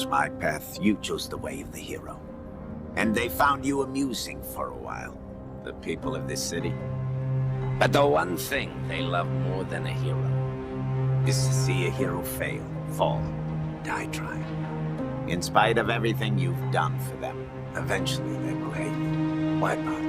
My path, you chose the way of the hero. And they found you amusing for a while, the people of this city. But the one thing they love more than a hero is to see a hero fail, fall, die trying. In spite of everything you've done for them, eventually they will hate you. Why not?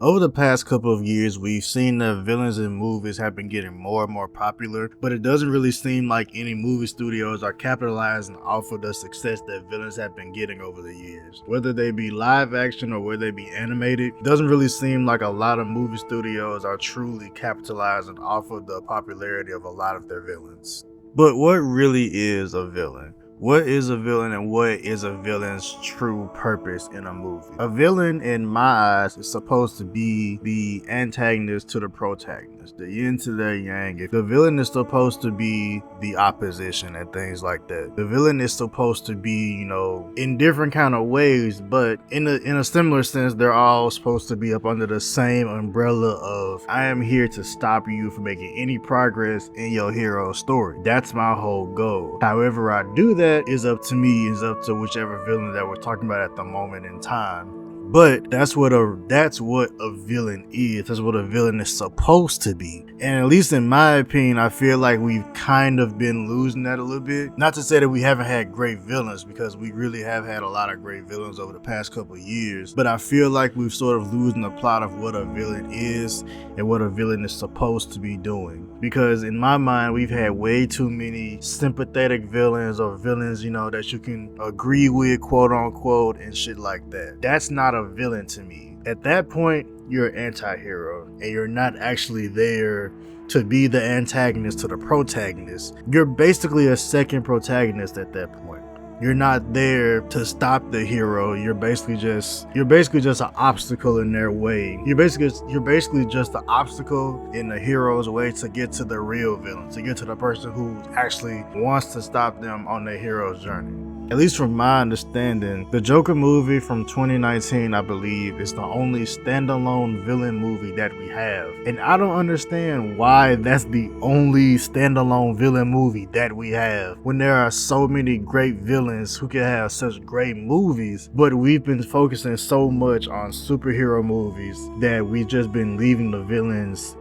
Over the past couple of years, we've seen that villains in movies have been getting more and more popular, but it doesn't really seem like any movie studios are capitalizing off of the success that villains have been getting over the years. Whether they be live action or whether they be animated, it doesn't really seem like a lot of movie studios are truly capitalizing off of the popularity of a lot of their villains. But what really is a villain? What is a villain and what is a villain's true purpose in a movie? A villain, in my eyes, is supposed to be the antagonist to the protagonist, the yin to the yang. If the villain is supposed to be the opposition and things like that. The villain is supposed to be, in different kind of ways, but in a similar sense, they're all supposed to be up under the same umbrella of, I am here to stop you from making any progress in your hero's story. That's my whole goal. However I do that is up to me, is up to whichever villain that we're talking about at the moment in time. But that's what a villain is. That's what a villain is supposed to be. And at least in my opinion, I feel like we've kind of been losing that a little bit. Not to say that we haven't had great villains, because we really have had a lot of great villains over the past couple of years. But I feel like we've sort of losing the plot of what a villain is and what a villain is supposed to be doing. Because in my mind, we've had way too many sympathetic villains or villains, that you can agree with, quote unquote, and shit like that. That's not a villain to me. At that point, you're an anti-hero and you're not actually there to be the antagonist to the protagonist. You're basically a second protagonist at that point. You're not there to stop the hero. You're basically just an obstacle in their way. You're basically just the obstacle in the hero's way to get to the real villain, to get to the person who actually wants to stop them on their hero's journey. At least from my understanding, the Joker movie from 2019, I believe, is the only standalone villain movie that we have. And I don't understand why that's the only standalone villain movie that we have, when there are so many great villains who can have such great movies, but we've been focusing so much on superhero movies that we've just been leaving the villains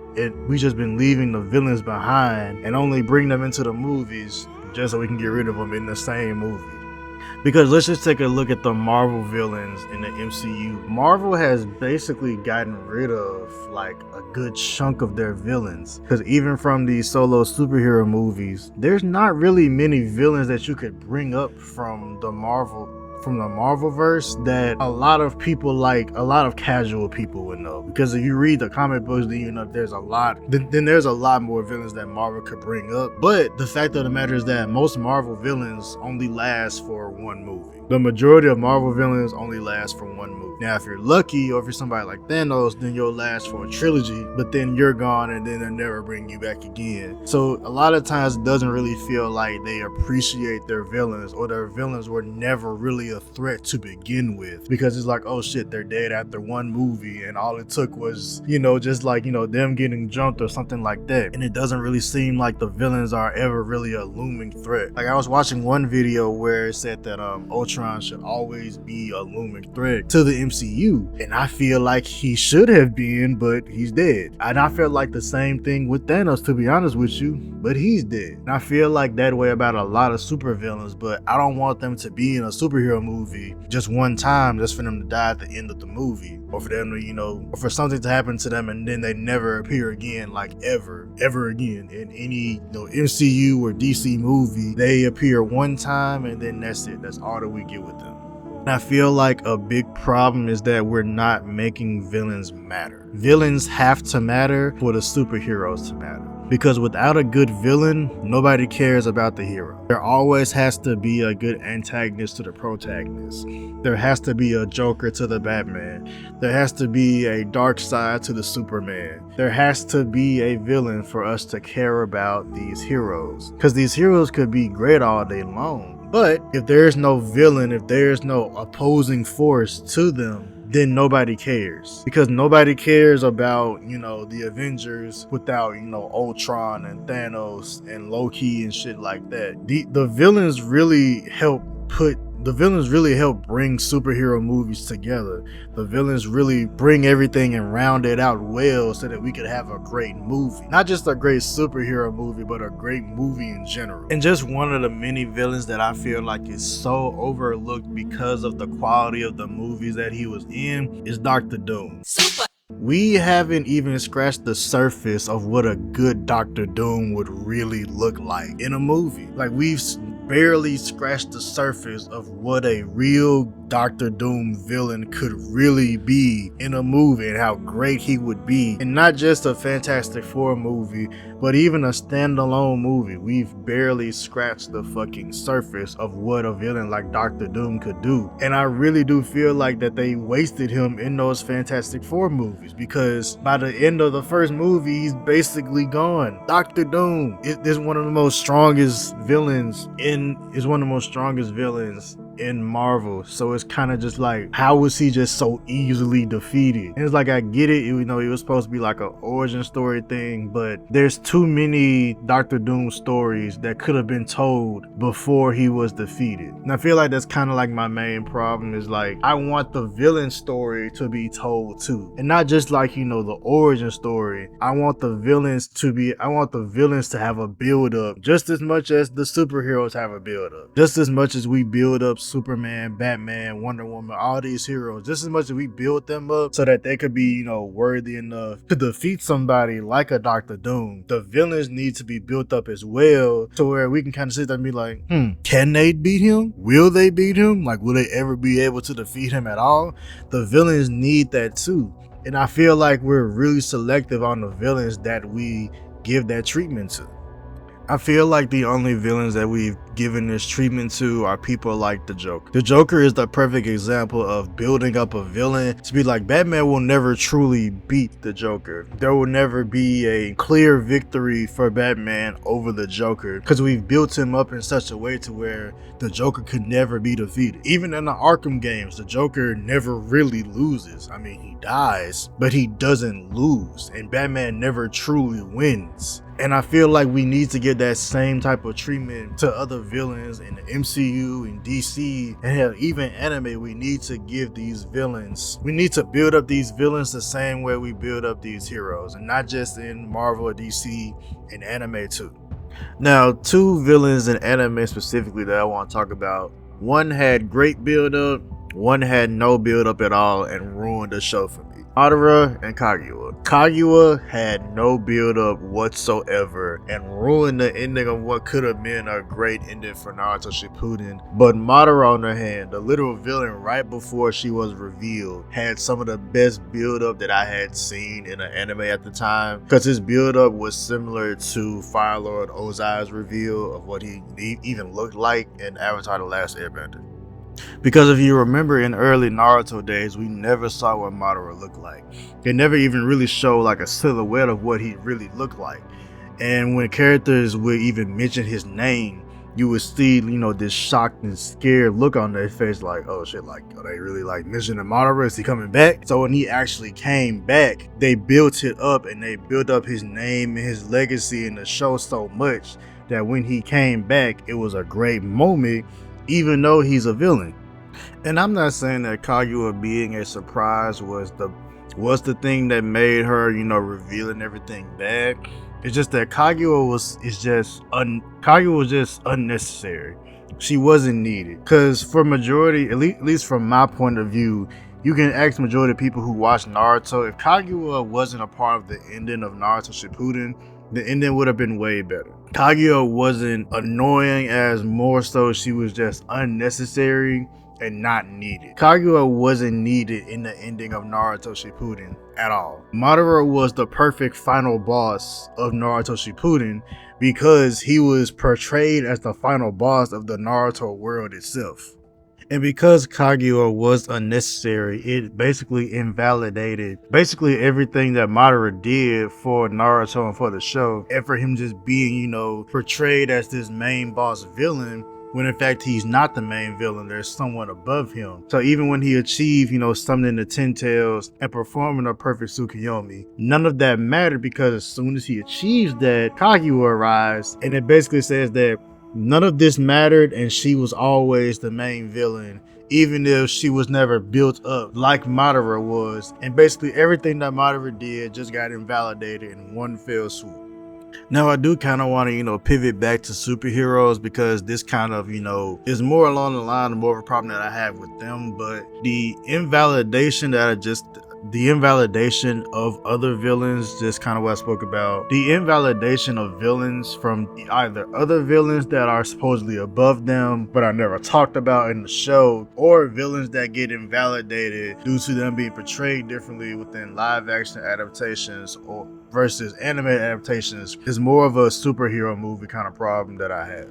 behind and only bring them into the movies just so we can get rid of them in the same movie. Because let's just take a look at the Marvel villains in the MCU. Marvel has basically gotten rid of like a good chunk of their villains. Because even from these solo superhero movies, there's not really many villains that you could bring up from the Marvelverse that a lot of people, like a lot of casual people, would know. Because if you read the comic books, then there's a lot more villains that Marvel could bring up. But the fact of the matter is that most Marvel villains only last for one movie. The majority of Marvel villains only last for one movie. Now, if you're lucky, or if you're somebody like Thanos, then you'll last for a trilogy, but then you're gone and then they'll never bring you back again. So a lot of times it doesn't really feel like they appreciate their villains, or their villains were never really a threat to begin with, because it's like, oh shit, they're dead after one movie and all it took was, just like, them getting jumped or something like that. And it doesn't really seem like the villains are ever really a looming threat. Like, I was watching one video where it said that Ultron should always be a looming threat to the MCU, and I feel like he should have been, but he's dead. And I felt like the same thing with Thanos, to be honest with you, but he's dead. And I feel like that way about a lot of supervillains, but I don't want them to be in a superhero movie just one time just for them to die at the end of the movie, or for them to, or for something to happen to them and then they never appear again, like ever again in any MCU or DC movie. They appear one time and then that's it. That's all that we get with them. And I feel like a big problem is that we're not making villains matter. Villains have to matter for the superheroes to matter. Because without a good villain, nobody cares about the hero. There always has to be a good antagonist to the protagonist. There has to be a Joker to the Batman. There has to be a dark side to the Superman. There has to be a villain for us to care about these heroes. Because these heroes could be great all day long, but if there's no villain, if there's no opposing force to them, then nobody cares. Because nobody cares about, the Avengers without, Ultron and Thanos and Loki and shit like that. The villains really help bring superhero movies together. The villains really bring everything and round it out well so that we could have a great movie. Not just a great superhero movie, but a great movie in general. And just one of the many villains that I feel like is so overlooked because of the quality of the movies that he was in is Dr. Doom. We haven't even scratched the surface of what a good Dr. Doom would really look like in a movie. Like, we've barely scratched the surface of what a real Dr. Doom villain could really be in a movie and how great he would be. And not just a Fantastic Four movie, but even a standalone movie. We've barely scratched the fucking surface of what a villain like Dr. Doom could do. And I really do feel like that they wasted him in those Fantastic Four movies, because by the end of the first movie, he's basically gone. Dr. Doom is one of the most strongest villains in Marvel. So it's kind of just like, how was he just so easily defeated? And it's like, I get it, it was supposed to be like an origin story thing, but there's too many Dr. Doom stories that could have been told before he was defeated. And I feel like that's kind of like my main problem, is like, I want the villain story to be told too, and not just like, the origin story. I want the villains to have a build up just as much as the superheroes have a build up. Just as much as we build up Superman, Batman, Wonder Woman, all these heroes, just as much as we build them up so that they could be, worthy enough to defeat somebody like a Dr. Doom, the villains need to be built up as well, to where we can kind of sit there and be like, can they beat him? Will they beat him? Like, will they ever be able to defeat him at all? The villains need that too. And I feel like we're really selective on the villains that we give that treatment to. I feel like the only villains that we've given this treatment to are people like the Joker. The Joker is the perfect example of building up a villain to be like, Batman will never truly beat the Joker. There will never be a clear victory for Batman over the Joker, because we've built him up in such a way to where the Joker could never be defeated. Even in the Arkham games, the Joker never really loses. I mean, he dies, but he doesn't lose, and Batman never truly wins. And I feel like we need to give that same type of treatment to other villains in the MCU and DC, and hell, even anime. We need to give these villains, we need to build up these villains the same way we build up these heroes, and not just in Marvel or DC, and anime too. Now, two villains in anime specifically that I want to talk about. One had great build up, one had no build up at all and ruined the show for me. Madara and Kaguya. Kaguya had no build up whatsoever and ruined the ending of what could have been a great ending for Naruto Shippuden. But Madara, on the other hand, the literal villain right before she was revealed, had some of the best build up that I had seen in an anime at the time, because his build up was similar to Fire Lord Ozai's reveal of what he even looked like in Avatar: The Last Airbender. Because if you remember, in early Naruto days, we never saw what Madara looked like. They never even really showed like a silhouette of what he really looked like. And when characters would even mention his name, you would see, this shocked and scared look on their face, like, oh shit, like, are they really like mentioning Madara? Is he coming back? So when he actually came back, they built it up, and they built up his name and his legacy in the show so much that when he came back, it was a great moment, even though he's a villain. And I'm not saying that Kaguya being a surprise was the thing that made her, revealing everything bad. It's just that Kaguya was just unnecessary. She wasn't needed. Because for majority, at least from my point of view, you can ask majority of people who watch Naruto, if Kaguya wasn't a part of the ending of Naruto Shippuden, the ending would have been way better. Kaguya wasn't annoying, as more so she was just unnecessary and not needed. Kaguya wasn't needed in the ending of Naruto Shippuden at all. Madara was the perfect final boss of Naruto Shippuden because he was portrayed as the final boss of the Naruto world itself. And because Kaguya was unnecessary, it basically invalidated everything that Madara did for Naruto and for the show. And for him just being, portrayed as this main boss villain, when in fact he's not the main villain. There's someone above him. So even when he achieved, summoning the Ten Tails and performing a perfect Tsukuyomi, none of that mattered, because as soon as he achieves that, Kaguya arrives, and it basically says that none of this mattered and she was always the main villain, even if she was never built up like Madara was. And basically everything that Madara did just got invalidated in one fell swoop. Now I do kind of want to, pivot back to superheroes, because this kind of, is more along the line of more of a problem that I have with them. But the invalidation of other villains, just kind of what I spoke about. The invalidation of villains from either other villains that are supposedly above them but are never talked about in the show, or villains that get invalidated due to them being portrayed differently within live action adaptations or versus animated adaptations, is more of a superhero movie kind of problem that I have.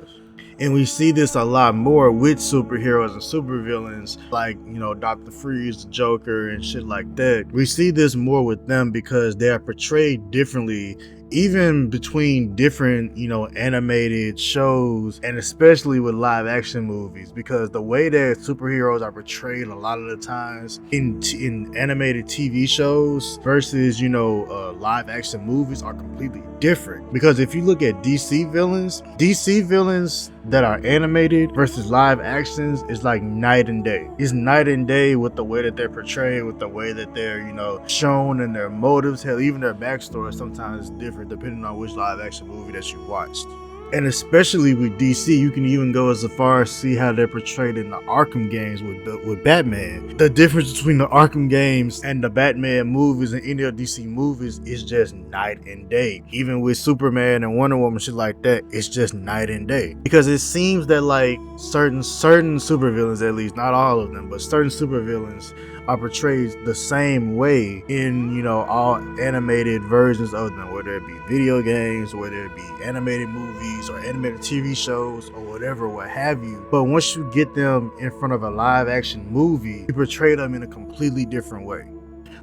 And we see this a lot more with superheroes and supervillains, like, Dr. Freeze, the Joker, and shit like that. We see this more with them because they are portrayed differently, even between different, animated shows, and especially with live action movies, because the way that superheroes are portrayed a lot of the times in animated TV shows versus, live action movies are completely different. Because if you look at DC villains that are animated versus live actions is like night and day. It's night and day with the way that they're portrayed, with the way that they're, shown, and their motives. Hell, even their backstory sometimes is different depending on which live action movie that you watched. And especially with DC, you can even go as far as see how they're portrayed in the Arkham games with Batman. The difference between the Arkham games and the Batman movies and any of DC movies is just night and day. Even with Superman and Wonder Woman, shit like that, it's just night and day. Because it seems that like certain supervillains, at least, not all of them, but certain supervillains are portrayed the same way in, all animated versions of them, whether it be video games, whether it be animated movies or animated TV shows or whatever, what have you. But once you get them in front of a live action movie, you portray them in a completely different way.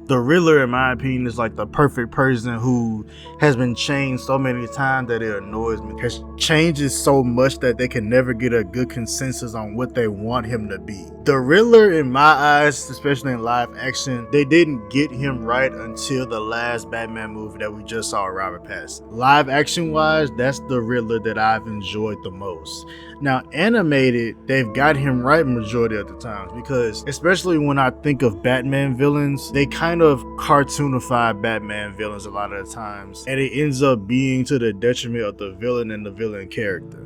The Riddler, in my opinion, is like the perfect person who has been changed so many times that it annoys me. Has changes so much that they can never get a good consensus on what they want him to be. The Riddler, in my eyes, especially in live action, they didn't get him right until the last Batman movie that we just saw, Robert Pattinson. Live action wise, that's the Riddler that I've enjoyed the most. Now, animated, they've got him right majority of the times, because especially when I think of Batman villains, they kind of cartoonify Batman villains a lot of the times, and it ends up being to the detriment of the villain and the villain character.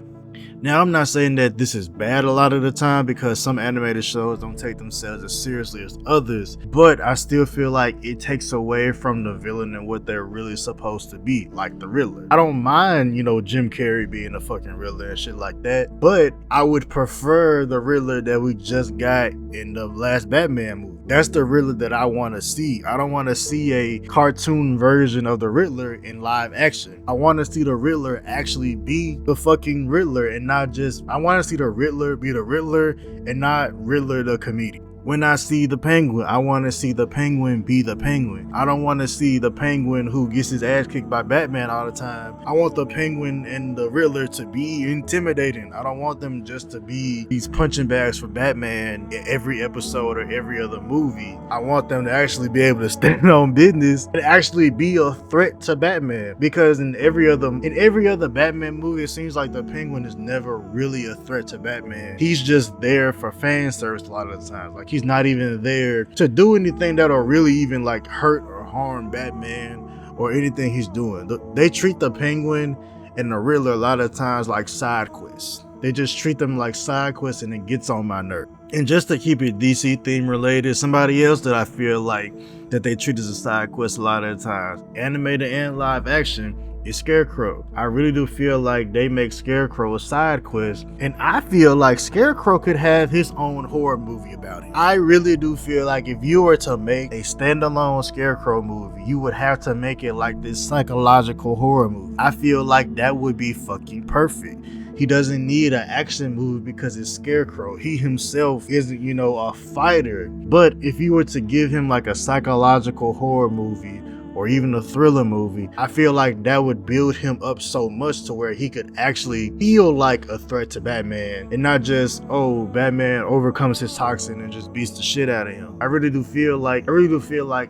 Now, I'm not saying that this is bad a lot of the time, because some animated shows don't take themselves as seriously as others, but I still feel like it takes away from the villain and what they're really supposed to be, like the Riddler. I don't mind, Jim Carrey being a fucking Riddler and shit like that, but I would prefer the Riddler that we just got in the last Batman movie. That's the Riddler that I want to see. I don't want to see a cartoon version of the Riddler in live action. I want to see the Riddler actually be the fucking Riddler, and not just, I want to see the Riddler be the Riddler and not Riddler the comedian. When I see the Penguin, I want to see the Penguin be the Penguin. I don't want to see the Penguin who gets his ass kicked by Batman all the time. I want the Penguin and the Riddler to be intimidating. I don't want them just to be these punching bags for Batman in every episode or every other movie. I want them to actually be able to stand on business and actually be a threat to Batman. Because in every other Batman movie, it seems like the Penguin is never really a threat to Batman. He's just there for fan service a lot of the time. Like, he's not even there to do anything that'll really even like hurt or harm Batman or anything he's doing. They treat the Penguin and the Riddler a lot of times like side quests. They just treat them like side quests, and it gets on my nerve. And just to keep it DC theme related, somebody else that I feel like that they treat as a side quest a lot of the times, animated and live action, is Scarecrow. I really do feel like they make Scarecrow a side quest, and I feel like Scarecrow could have his own horror movie about it. I really do feel like if you were to make a standalone Scarecrow movie, you would have to make it like this psychological horror movie. I feel like that would be fucking perfect. He doesn't need an action movie because it's Scarecrow. He himself isn't, a fighter. But if you were to give him like a psychological horror movie or even a thriller movie, I feel like that would build him up so much to where he could actually feel like a threat to Batman and not just, oh, Batman overcomes his toxin and just beats the shit out of him. I really do feel like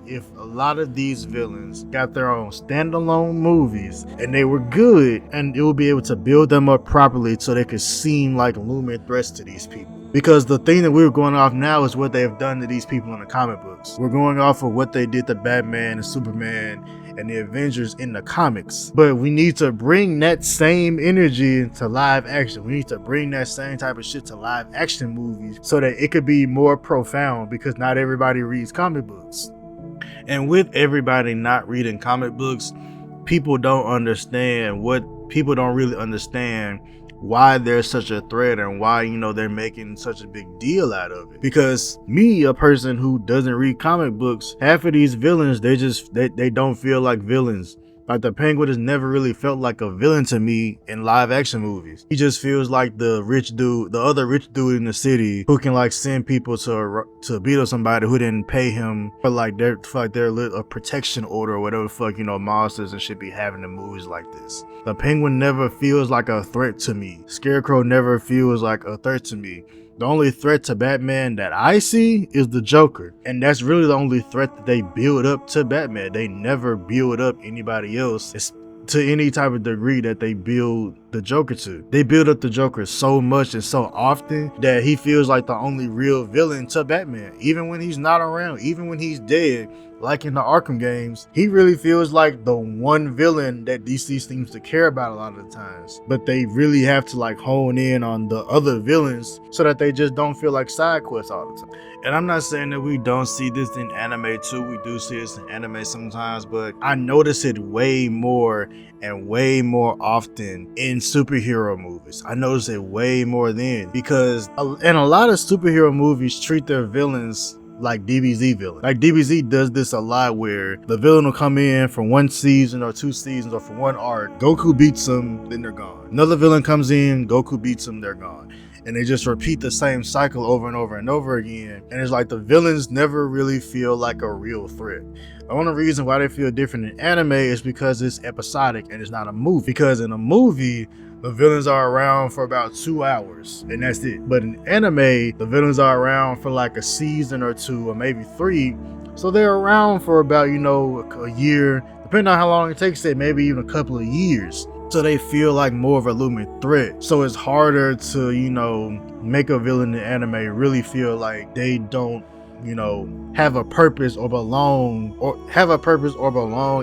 if a lot of these villains got their own standalone movies and they were good, and it would be able to build them up properly so they could seem like looming threats to these people. Because the thing that we're going off now is what they've done to these people in the comic books. We're going off of what they did to Batman and Superman and the Avengers in the comics. But we need to bring that same energy to live action. We need to bring that same type of shit to live action movies so that it could be more profound, because not everybody reads comic books. And with everybody not reading comic books, people don't really understand why there's such a threat and why, they're making such a big deal out of it. Because me, a person who doesn't read comic books, half of these villains, they don't feel like villains. Like the Penguin has never really felt like a villain to me in live action movies. He just feels like the other rich dude in the city who can like send people to beat up somebody who didn't pay him for their a protection order or whatever the fuck, monsters and shit be having in movies like this. The Penguin never feels like a threat to me. Scarecrow never feels like a threat to me. The only threat to Batman that I see is the Joker. And that's really the only threat that they build up to Batman. They never build up anybody else to any type of degree that they build the Joker to. They build up the Joker so much and so often that he feels like the only real villain to Batman. Even when he's not around, even when he's dead, like in the Arkham games, he really feels like the one villain that DC seems to care about a lot of the times. But they really have to like hone in on the other villains so that they just don't feel like side quests all the time. And I'm not saying that we don't see this in anime too. We do see this in anime sometimes, but I notice it way more and way more often in superhero movies. I notice it way more then, because in a lot of superhero movies treat their villains like DBZ villain. Like DBZ does this a lot, where the villain will come in for one season or 2 seasons or for one arc. Goku beats them, then they're gone. Another villain comes in, Goku beats them, they're gone. And they just repeat the same cycle over and over and over again. And it's like the villains never really feel like a real threat. The only reason why they feel different in anime is because it's episodic and it's not a movie. Because in a movie, the villains are around for about 2 hours and that's it. But in anime, the villains are around for like a season or 2 or maybe 3. So they're around for about, a year, depending on how long it takes it, maybe even a couple of years. So they feel like more of a looming threat. So it's harder to, make a villain in anime really feel like they don't, have a purpose or belong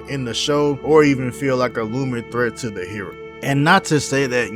in the show, or even feel like a looming threat to the hero. And not to say that,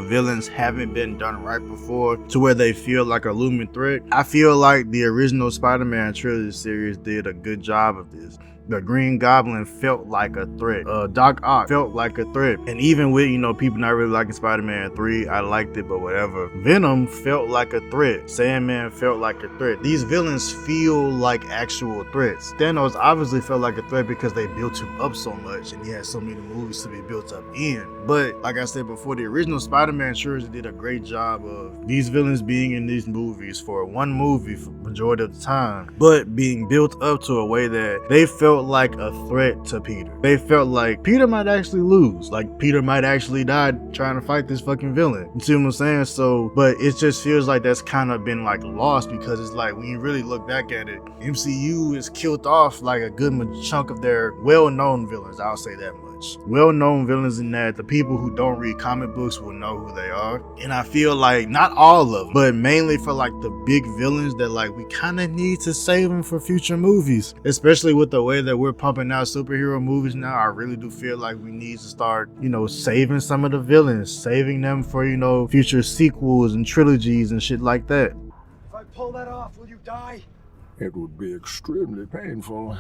villains haven't been done right before to where they feel like a looming threat. I feel like the original Spider-Man trilogy series did a good job of this. The Green Goblin felt like a threat. Doc Ock felt like a threat. And even with, people not really liking Spider-Man 3, I liked it, but whatever. Venom felt like a threat. Sandman felt like a threat. These villains feel like actual threats. Thanos obviously felt like a threat because they built him up so much and he had so many movies to be built up in. But like I said before, the original Spider-Man trilogy did a great job of these villains being in these movies for one movie for the majority of the time, but being built up to a way that they felt like a threat to Peter. They felt like Peter might actually lose. Like Peter might actually die trying to fight this fucking villain. You see what I'm saying? So, but it just feels like that's kind of been like lost, because it's like when you really look back at it, MCU has killed off like a good chunk of their well-known villains. I'll say that much. Well-known villains in that the people who don't read comic books will know who they are. And I feel like not all of them, but mainly for like the big villains that like we kind of need to save them for future movies, especially with the way that we're pumping out superhero movies now. I really do feel like we need to start, saving some of the villains, saving them for, future sequels and trilogies and shit like that. If I pull that off, will you die? It would be extremely painful.